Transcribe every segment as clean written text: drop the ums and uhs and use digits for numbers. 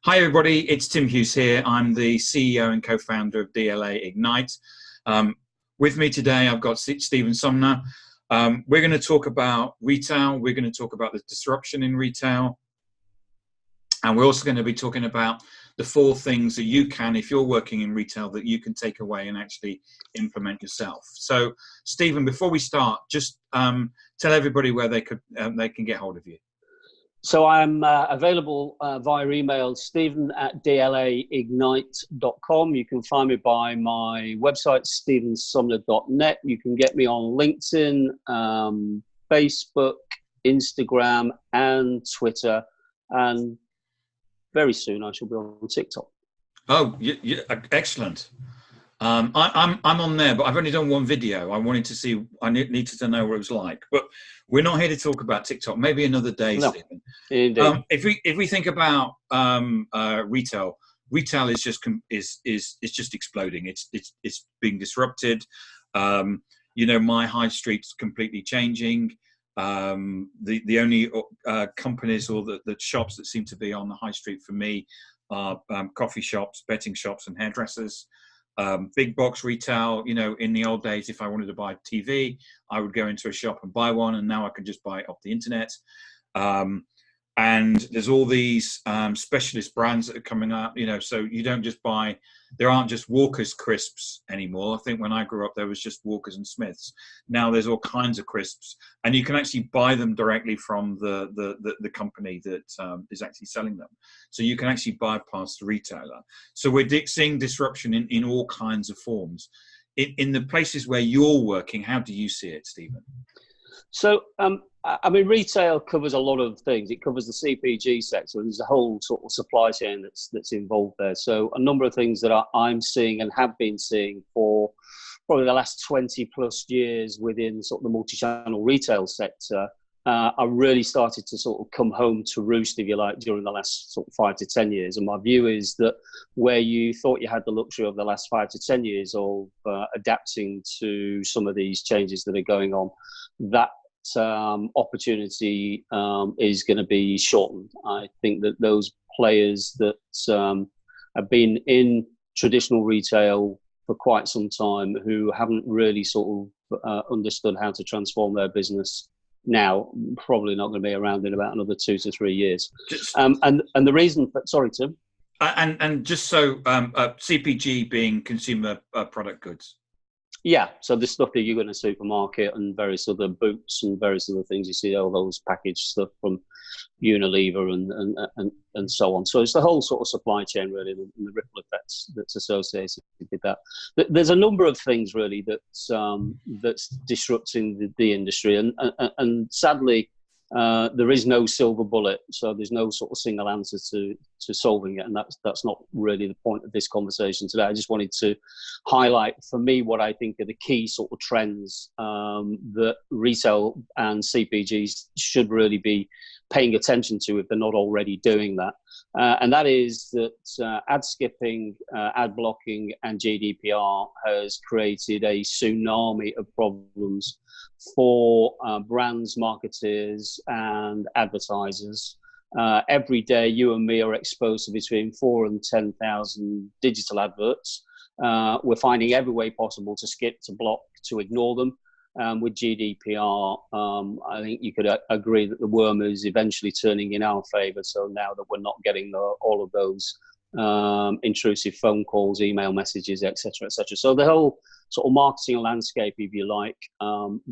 Hi everybody, it's Tim Hughes here. I'm the CEO and co-founder of DLA Ignite. With me today, I've got Stephen Sumner. We're going to talk about retail. We're going to talk about the disruption in retail. And we're also going to be talking about the 4 things that you can, if you're working in retail, that you can take away and actually implement yourself. So, Stephen, before we start, just tell everybody where they can get hold of you. So I'm available via email, stephen@dlaignite.com. You can find me by my website, stephensumner.net. You can get me on LinkedIn, Facebook, Instagram, and Twitter. And very soon I shall be on TikTok. Oh, excellent. I'm on there, but I've only done one video. I needed to know what it was like. But we're not here to talk about TikTok. Maybe another day, No, Stephen. Indeed. If we think about retail is just exploding. It's being disrupted. My high street's completely changing. The only companies or the shops that seem to be on the high street for me are coffee shops, betting shops, and hairdressers. Big box retail, in the old days, if I wanted to buy a TV, I would go into a shop and buy one, and now I can just buy it off the internet. And there's all these specialist brands that are coming up, so you don't just buy, there aren't just Walker's crisps anymore. I think when I grew up, there was just Walker's and Smith's. Now there's all kinds of crisps, and you can actually buy them directly from the company that is actually selling them. So you can actually bypass the retailer. So we're seeing disruption in all kinds of forms. In the places where you're working, how do you see it, Stephen? So, retail covers a lot of things. It covers the CPG sector. There's a whole sort of supply chain that's involved there. So a number of things that I'm seeing and have been seeing for probably the last 20 plus years within sort of the multi-channel retail sector are really started to sort of come home to roost, if you like, during the last sort of 5 to 10 years. And my view is that where you thought you had the luxury of the last 5 to 10 years of adapting to some of these changes that are going on, that opportunity is going to be shortened. I think that those players that have been in traditional retail for quite some time, who haven't really sort of understood how to transform their business now, probably not going to be around in about another 2 to 3 years. And the reason for, sorry, Tim. And just so CPG being consumer product goods. Yeah, so the stuff that you go in a supermarket and various other boots and various other things, you see all those packaged stuff from Unilever and so on. So it's the whole sort of supply chain really, and the ripple effects that's associated with that. There's a number of things really that's disrupting the industry, and sadly, there is no silver bullet, so there's no sort of single answer to solving it, and that's not really the point of this conversation today. I just wanted to highlight for me what I think are the key sort of trends that retail and CPGs should really be paying attention to if they're not already doing that. And that is that ad skipping, ad blocking, and GDPR has created a tsunami of problems for brands, marketers, and advertisers. Every day, you and me are exposed to between 4,000 and 10,000 digital adverts. We're finding every way possible to skip, to block, to ignore them. With GDPR, I think you could agree that the worm is eventually turning in our favour. So now that we're not getting all of those intrusive phone calls, email messages, etc., etc. So the whole sort of marketing landscape, if you like,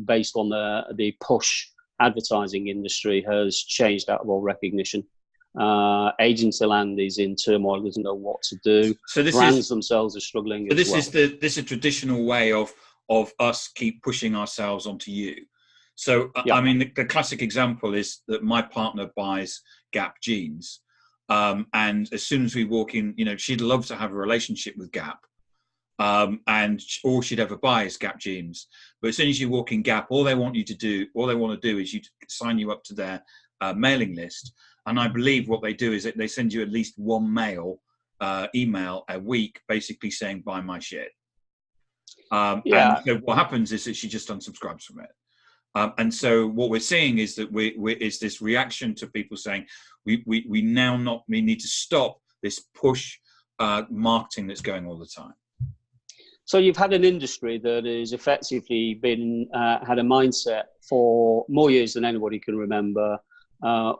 based on the push advertising industry, has changed out of all recognition. Agency land is in turmoil, doesn't know what to do. So brands themselves are struggling. So this is a traditional way of us keep pushing ourselves onto you. So yeah. I mean, the classic example is that my partner buys Gap jeans, and as soon as we walk in, she'd love to have a relationship with Gap, and all she'd ever buy is Gap jeans. But as soon as you walk in Gap, all they want to do is sign you up to their mailing list. And I believe what they do is that they send you at least one email a week, basically saying buy my shit. And so what happens is that she just unsubscribes from it. And so what we're seeing is that is this reaction to people saying we need to stop this push marketing that's going all the time. So you've had an industry that has effectively been had a mindset for more years than anybody can remember,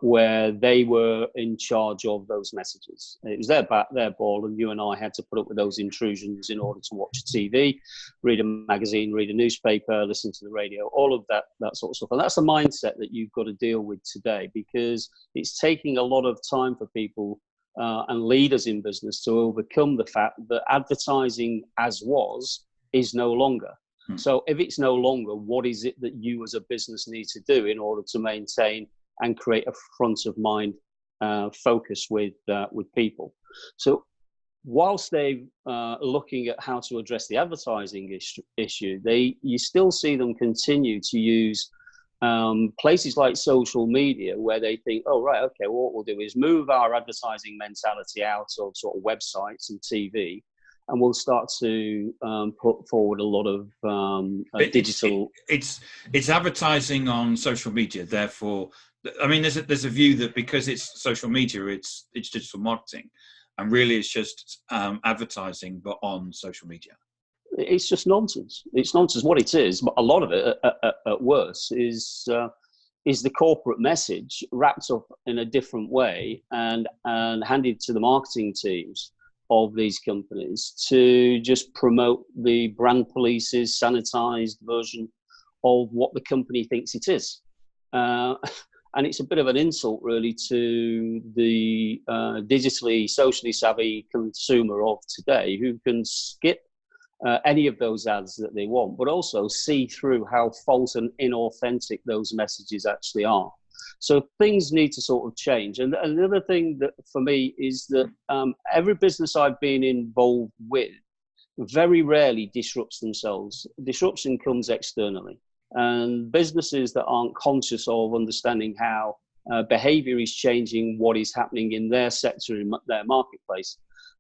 where they were in charge of those messages. It was their ball, and you and I had to put up with those intrusions in order to watch TV, read a magazine, read a newspaper, listen to the radio, all of that sort of stuff. And that's the mindset that you've got to deal with today, because it's taking a lot of time for people and leaders in business to overcome the fact that advertising as was is no longer. So if it's no longer, what is it that you as a business need to do in order to maintain and create a front of mind focus with people? So whilst they're looking at how to address the advertising issue, you still see them continue to use places like social media, where they think, oh, right, okay, well, what we'll do is move our advertising mentality out of sort of websites and TV, and we'll start to put forward a lot of digital. It's advertising on social media. Therefore, I mean, there's a view that because it's social media, it's digital marketing, and really it's just advertising, but on social media. It's just nonsense. It's nonsense. What it is, a lot of it, at worst, is the corporate message wrapped up in a different way and handed to the marketing teams of these companies to just promote the brand police's sanitized version of what the company thinks it is. And it's a bit of an insult, really, to the digitally, socially savvy consumer of today, who can skip any of those ads that they want, but also see through how false and inauthentic those messages actually are. So things need to sort of change. And another thing that for me is that every business I've been involved with very rarely disrupts themselves. Disruption comes externally. And businesses that aren't conscious of understanding how behavior is changing what is happening in their sector, in their marketplace,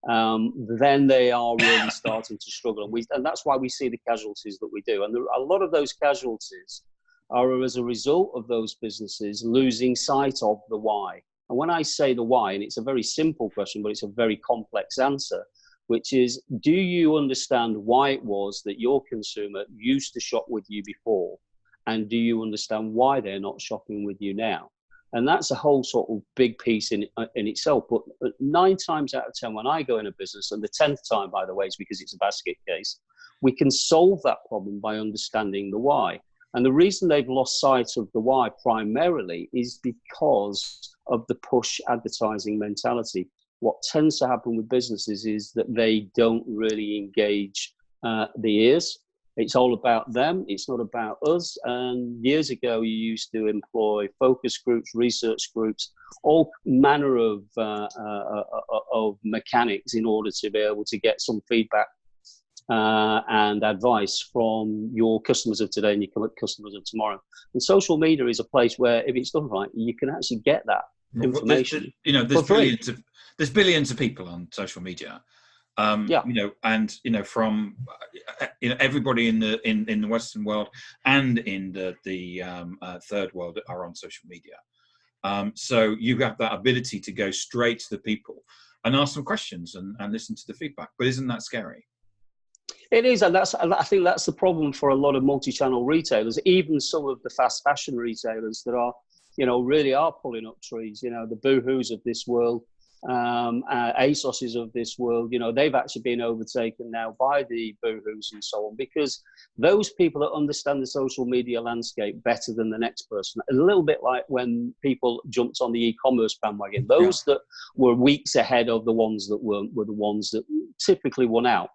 then they are really starting to struggle. And that's why we see the casualties that we do. And a lot of those casualties are as a result of those businesses losing sight of the why. And when I say the why, and it's a very simple question, but it's a very complex answer, which is, do you understand why it was that your consumer used to shop with you before? And do you understand why they're not shopping with you now? And that's a whole sort of big piece in itself. But 9 times out of 10, when I go in a business, and the 10th time, by the way, is because it's a basket case, we can solve that problem by understanding the why. And the reason they've lost sight of the why primarily is because of the push advertising mentality. What tends to happen with businesses is that they don't really engage the ears. It's all about them. It's not about us. And years ago, you used to employ focus groups, research groups, all manner of mechanics in order to be able to get some feedback and advice from your customers of today and your customers of tomorrow. And social media is a place where, if it's done right, you can actually get that information. There's billions of people on social media. From everybody in the Western world and in the third world are on social media. So you have that ability to go straight to the people and ask them questions and listen to the feedback. But isn't that scary? It is, and I think that's the problem for a lot of multi-channel retailers, even some of the fast fashion retailers that are, really are pulling up trees. The Boohoo's of this world, ASOS's of this world, they've actually been overtaken now by the Boohoo's and so on, because those people that understand the social media landscape better than the next person, a little bit like when people jumped on the e-commerce bandwagon, those that were weeks ahead of the ones that weren't were the ones that typically won out.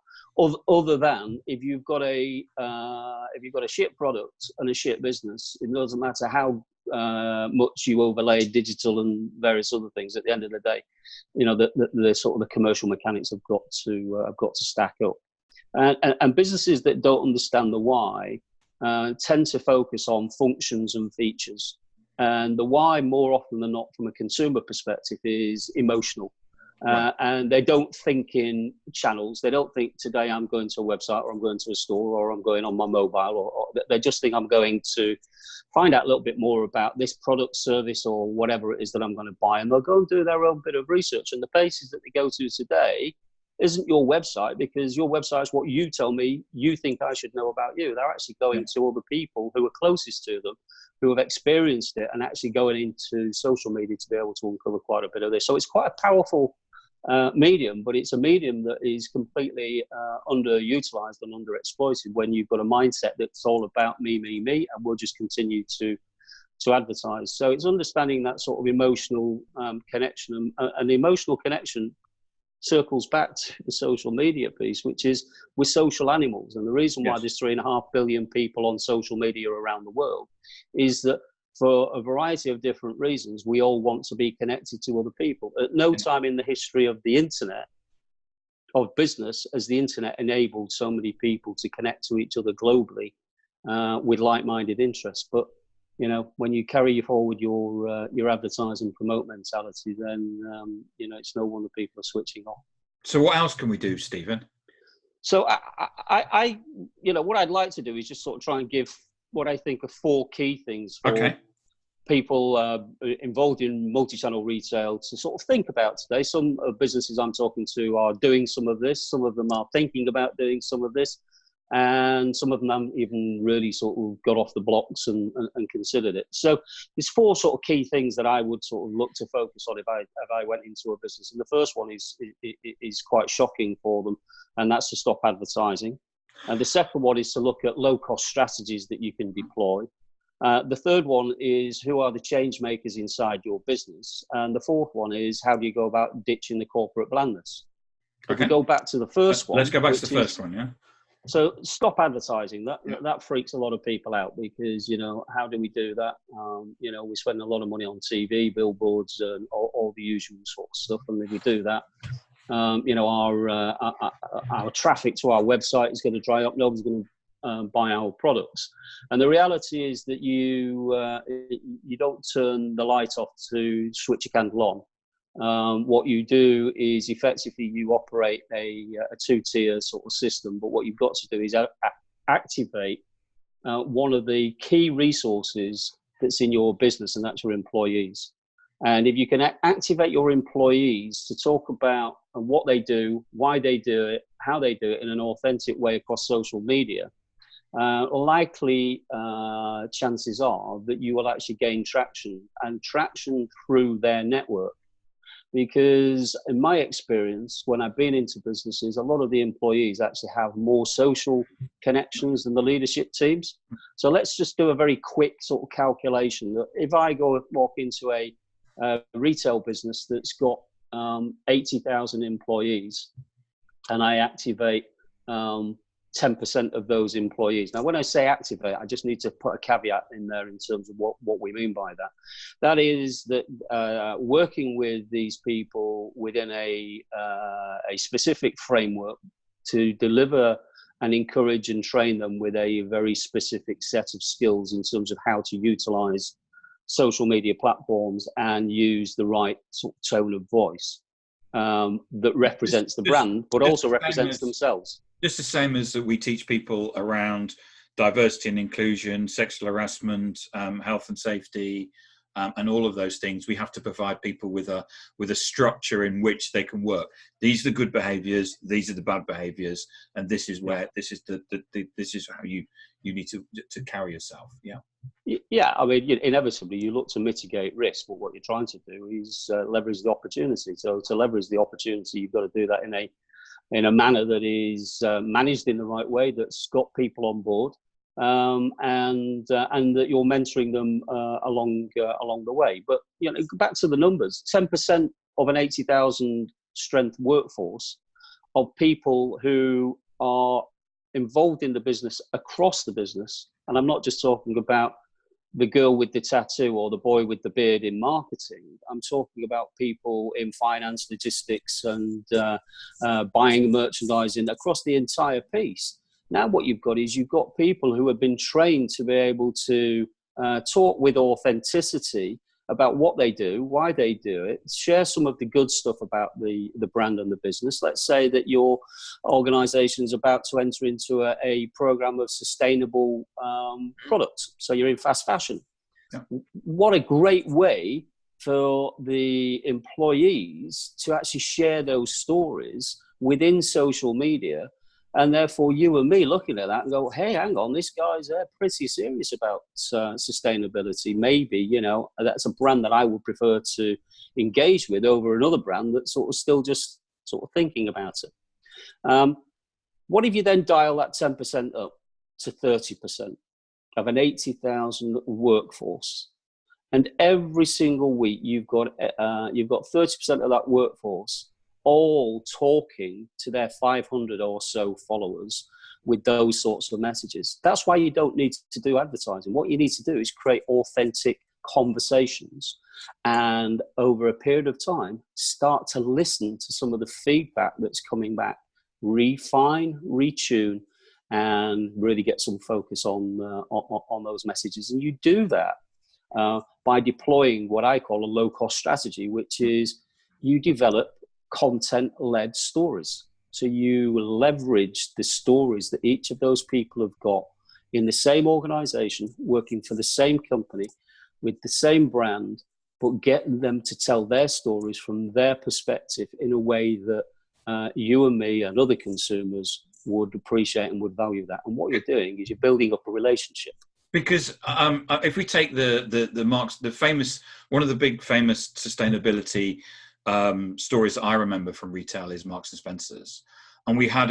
Other than if you've got a shit product and a shit business, it doesn't matter how much you overlay digital and various other things. At the end of the day, the sort of the commercial mechanics have got to stack up. And businesses that don't understand the why tend to focus on functions and features. And the why, more often than not, from a consumer perspective, is emotional. And they don't think in channels. They don't think today I'm going to a website, or I'm going to a store, or I'm going on my mobile, or they just think I'm going to find out a little bit more about this product, service, or whatever it is that I'm going to buy. And they'll go and do their own bit of research. And the places that they go to today isn't your website, because your website is what you tell me you think I should know about you. They're actually going to other people who are closest to them, who have experienced it, and actually going into social media to be able to uncover quite a bit of this. So it's quite a powerful medium, but it's a medium that is completely underutilized and underexploited when you've got a mindset that's all about me, and we'll just continue to advertise. So it's understanding that sort of emotional connection, and the emotional connection circles back to the social media piece, which is we're social animals. And the reason why there's 3.5 billion people on social media around the world is that for a variety of different reasons, we all want to be connected to other people. At no time in the history of the internet, of business, has the internet enabled so many people to connect to each other globally with like-minded interests. But you know, when you carry forward your advertise and promote mentality, then you know, it's no wonder people are switching off. So what else can we do, Stephen? So I you know, what I'd like to do is just sort of try and give what I think are 4 key things for people involved in multi-channel retail to sort of think about today. Some of businesses I'm talking to are doing some of this. Some of them are thinking about doing some of this. And some of them haven't even really sort of got off the blocks and considered it. So there's 4 sort of key things that I would sort of look to focus on if I went into a business. And the first one is quite shocking for them, and that's to stop advertising. And the second one is to look at low-cost strategies that you can deploy. The third one is who are the change makers inside your business. And the fourth one is how do you go about ditching the corporate blandness. If we go back to the first one. Let's go back to the first one, yeah. So stop advertising. That freaks a lot of people out, because, you know, how do we do that? You know, we spend a lot of money on TV, billboards, and all the usual sort of stuff. And if we do that, you know, our traffic to our website is going to dry up. Nobody's going to buy our products. And the reality is that you don't turn the light off to switch a candle on. What you do is effectively you operate a 2-tier sort of system, but what you've got to do is activate one of the key resources that's in your business, and that's your employees. And if you can activate your employees to talk about what they do, why they do it, how they do it in an authentic way across social media, likely chances are that you will actually gain traction, and traction through their network. Because in my experience, when I've been into businesses, a lot of the employees actually have more social connections than the leadership teams. So let's just do a very quick sort of calculation that if I walk into a retail business that's got 80,000 employees, and I activate 10% of those employees. Now, when I say activate, I just need to put a caveat in there in terms of what we mean by that. That is that working with these people within a specific framework to deliver and encourage and train them with a very specific set of skills in terms of how to utilize social media platforms and use the right sort of tone of voice that represents the brand, but also represents themselves. Just the same as that we teach people around diversity and inclusion, sexual harassment, health and safety, and all of those things. We have to provide people with a structure in which they can work. These are the good behaviours. These are the bad behaviours, and this is where this is this is how you need to carry yourself. Yeah. Yeah, I mean, inevitably you look to mitigate risk, but what you're trying to do is leverage the opportunity. So to leverage the opportunity, you've got to do that in a manner that is managed in the right way, that's got people on board, and that you're mentoring them along the way. But back to the numbers: 10% of an 80,000 strength workforce of people who are involved in the business across the business, and I'm not just talking about the girl with the tattoo or the boy with the beard in marketing. I'm talking about people in finance, logistics, and buying, merchandising across the entire piece. Now what you've got is you've got people who have been trained to be able to talk with authenticity about what they do, why they do it, share some of the good stuff about the brand and the business. Let's say that your organization is about to enter into a program of sustainable products. So you're in fast fashion. Yeah. What a great way for the employees to actually share those stories within social media. And therefore, you and me looking at that and go, hey, hang on, this guy's pretty serious about sustainability. Maybe, you know, that's a brand that I would prefer to engage with over another brand that's sort of still just sort of thinking about it. What if you then dial that 10% up to 30% of an 80,000 workforce? And every single week, you've got 30% of that workforce all talking to their 500 or so followers with those sorts of messages. That's why you don't need to do advertising. What you need to do is create authentic conversations, and over a period of time, start to listen to some of the feedback that's coming back, refine, retune, and really get some focus on those messages. And you do that by deploying what I call a low-cost strategy, which is you develop content-led stories. So you leverage the stories that each of those people have got in the same organization, working for the same company, with the same brand, but get them to tell their stories from their perspective in a way that you and me and other consumers would appreciate and would value that. And what you're doing is you're building up a relationship. Because if we take one of the big famous sustainability stories that I remember from retail is Marks and Spencer's, and we had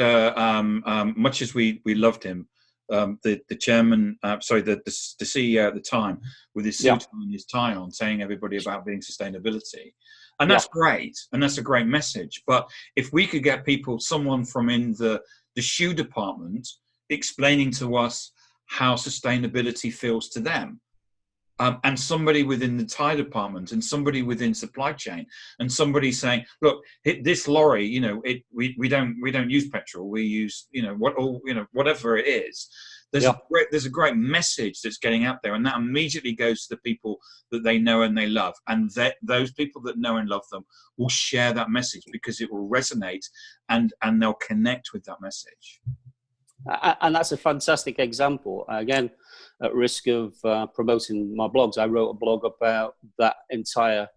much as we loved him, the chairman, the CEO at the time, with his suit and his tie on, saying everybody about being sustainability, and that's great, and that's a great message. But if we could get someone from in the shoe department explaining to us how sustainability feels to them. And somebody within the tie department, and somebody within supply chain, and somebody saying, "Look, this lorry, you know, we don't use petrol. We use, whatever it is." There's a great message that's getting out there, and that immediately goes to the people that they know and they love, and those people that know and love them will share that message because it will resonate, and they'll connect with that message. And that's a fantastic example. Again, at risk of promoting my blogs, I wrote a blog about that entire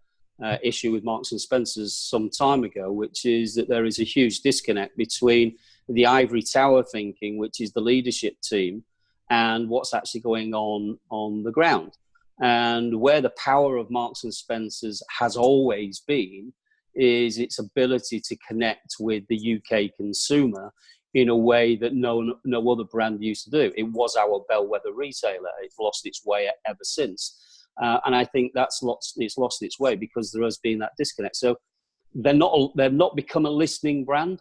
issue with Marks and Spencer's some time ago, which is that there is a huge disconnect between the ivory tower thinking, which is the leadership team, and what's actually going on the ground. And where the power of Marks and Spencer's has always been is its ability to connect with the UK consumer in a way that no other brand used to do. It was our bellwether retailer. It's lost its way ever since. And I think it's lost its way because there has been that disconnect. So they've not become a listening brand.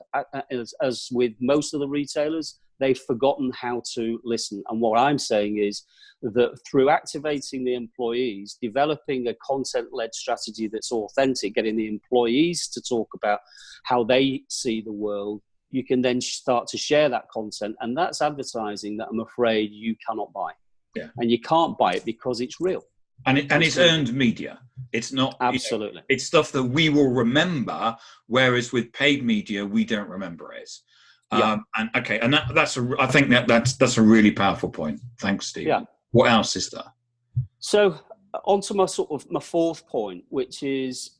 As with most of the retailers, they've forgotten how to listen. And what I'm saying is that through activating the employees, developing a content-led strategy that's authentic, getting the employees to talk about how they see the world, you can then start to share that content, and that's advertising that I'm afraid you cannot buy. Yeah. And you can't buy it because it's real. And it's earned media. It's not absolutely. It's stuff that we will remember, whereas with paid media, we don't remember it. I think that's a really powerful point. Thanks, Steve. Yeah. What else is there? So on to my fourth point, which is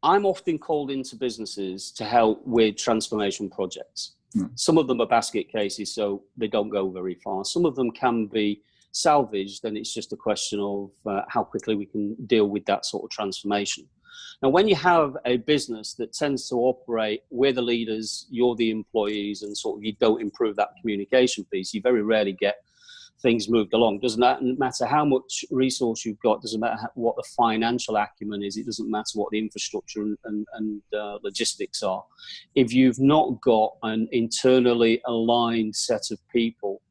I'm often called into businesses to help with transformation projects. Some of them are basket cases, so they don't go very far. Some of them can be salvaged, and it's just a question of how quickly we can deal with that sort of transformation. Now, when you have a business that tends to operate, we're the leaders, you're the employees, and sort of you don't improve that communication piece, you very rarely get things moved along. Doesn't matter how much resource you've got, doesn't matter what the financial acumen is, it doesn't matter what the infrastructure and logistics are. If you've not got an internally aligned set of people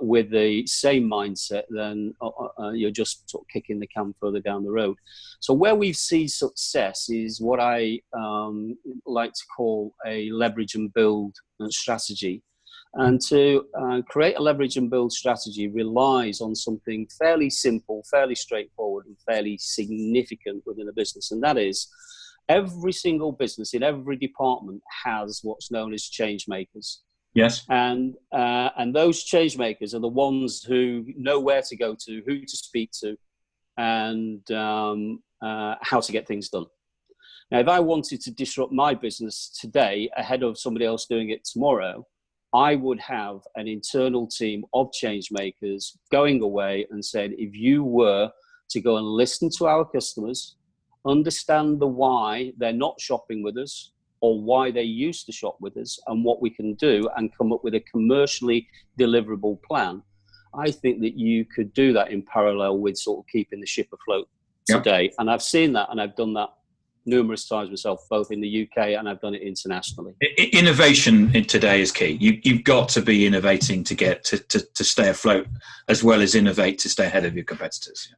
with the same mindset, then you're just sort of kicking the can further down the road. So where we've seen success is what I like to call a leverage and build strategy. And to create a leverage and build strategy relies on something fairly simple, fairly straightforward, and fairly significant within a business. And that is, every single business in every department has what's known as change makers. Yes. And those change makers are the ones who know where to go to, who to speak to, and how to get things done. Now, if I wanted to disrupt my business today ahead of somebody else doing it tomorrow, I would have an internal team of change makers going away and saying, if you were to go and listen to our customers, understand the why they're not shopping with us or why they used to shop with us and what we can do, and come up with a commercially deliverable plan, I think that you could do that in parallel with sort of keeping the ship afloat today. Yep. And I've seen that, and I've done that numerous times myself, both in the UK and I've done it internationally. Innovation today is key. You've got to be innovating to get to stay afloat, as well as innovate to stay ahead of your competitors.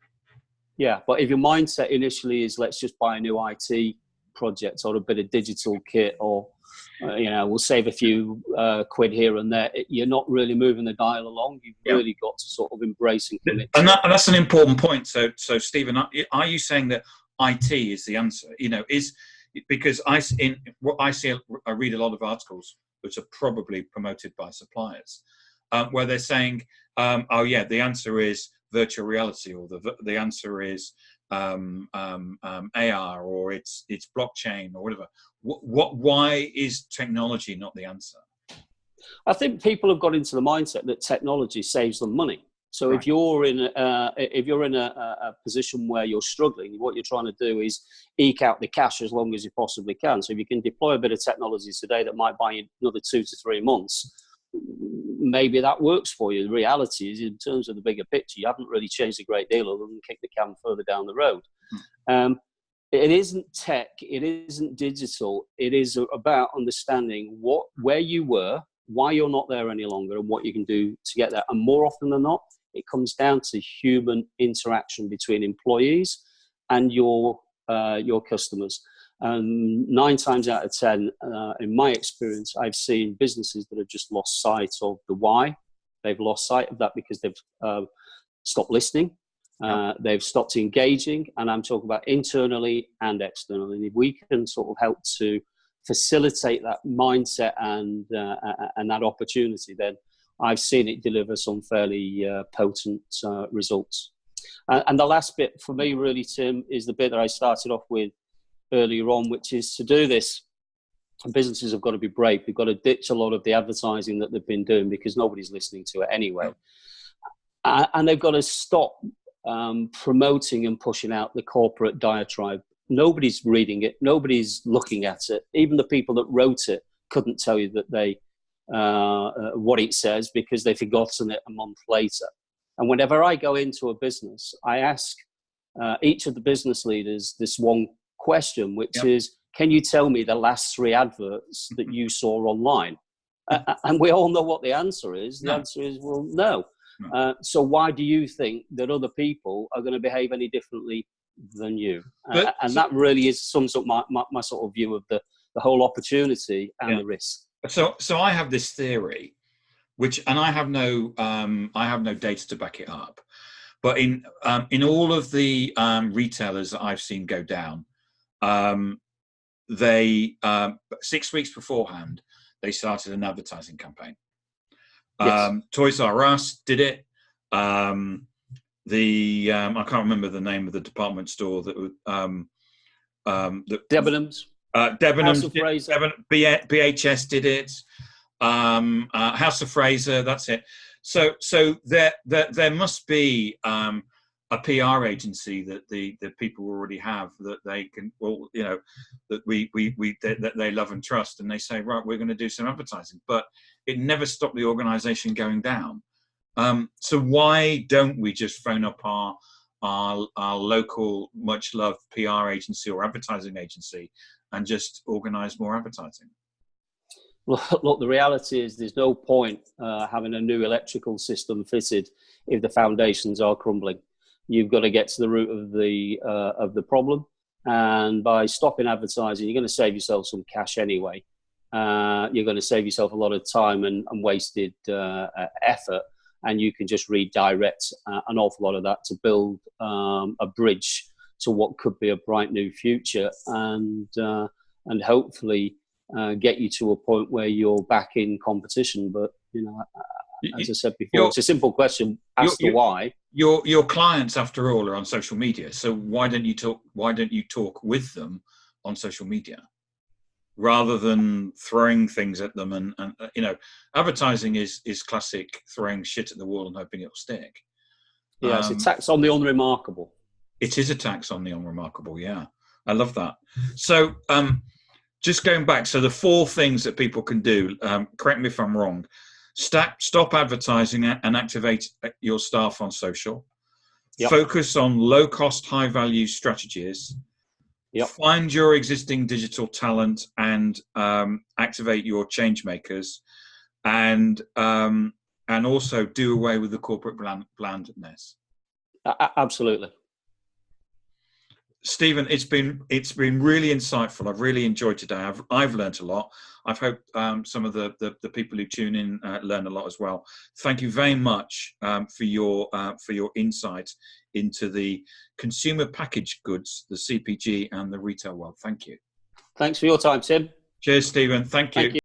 Yeah, but if your mindset initially is let's just buy a new IT project or a bit of digital kit, or we'll save a few quid here and there, you're not really moving the dial along. You've really got to sort of embrace and commit. And that's an important point. So Stephen, are you saying that IT is the answer? Is because I read a lot of articles which are probably promoted by suppliers, where they're saying, the answer is virtual reality, or the answer is AR, or it's blockchain, or whatever. Why is technology not the answer? I think people have got into the mindset that technology saves them money. So right. if you're in a position where you're struggling, what you're trying to do is eke out the cash as long as you possibly can. So if you can deploy a bit of technology today that might buy you another 2 to 3 months, maybe that works for you. The reality is, in terms of the bigger picture, you haven't really changed a great deal other than kick the can further down the road. It isn't tech, it isn't digital. It is about understanding where you were, why you're not there any longer, and what you can do to get there. And more often than not, it comes down to human interaction between employees and your customers. 9 times out of 10, in my experience, I've seen businesses that have just lost sight of the why. They've lost sight of that because they've stopped listening. They've stopped engaging, and I'm talking about internally and externally. And if we can sort of help to facilitate that mindset and that opportunity, then I've seen it deliver some fairly potent results. And the last bit for me, really, Tim, is the bit that I started off with earlier on, which is to do this, businesses have got to be brave. They've got to ditch a lot of the advertising that they've been doing because nobody's listening to it anyway. And they've got to stop promoting and pushing out the corporate diatribe. Nobody's reading it. Nobody's looking at it. Even the people that wrote it couldn't tell you that what it says, because they've forgotten it a month later. And whenever I go into a business, I ask each of the business leaders this one question, which is, can you tell me the last 3 adverts that you saw online? And we all know what the answer is. The answer is, well, no. So why do you think that other people are going to behave any differently than you? And that really sums up my sort of view of the whole opportunity and the risk. So I have this theory, and I have no data to back it up, but in all of the retailers that I've seen go down, they 6 weeks beforehand they started an advertising campaign. Toys R Us did it. I can't remember the name of the department store that Debenhams. BHS did it. House of Fraser, that's it. So there must be a PR agency that the people already have, that they can, that they love and trust, and they say, right, we're going to do some advertising. But it never stopped the organization going down. So why don't we just phone up our local, much loved PR agency or advertising agency and just organize more advertising? Look, the reality is there's no point having a new electrical system fitted if the foundations are crumbling. You've got to get to the root of the problem, and by stopping advertising, you're going to save yourself some cash anyway. you're going to save yourself a lot of time and wasted effort, and you can just redirect an awful lot of that to build a bridge to what could be a bright new future, and hopefully get you to a point where you're back in competition. But as I said before, it's a simple question as to why. Your clients, after all, are on social media. So why don't you talk with them on social media rather than throwing things at them? And advertising is classic throwing shit at the wall and hoping it'll stick. Yeah, it's a tax on the unremarkable. It is a tax on the unremarkable. Yeah, I love that. So just going back, so the 4 things that people can do. Correct me if I'm wrong. Stop advertising and activate your staff on social. Yep. Focus on low-cost, high-value strategies. Yep. Find your existing digital talent and activate your change makers, and also do away with the corporate blandness. Absolutely. Stephen, it's been really insightful. I've really enjoyed today. I've learned a lot. I've hoped some of the people who tune in learn a lot as well. Thank you very much for your insight into the consumer packaged goods, the CPG, and the retail world. Thank you. Thanks for your time, Tim. Cheers, Stephen. Thank you.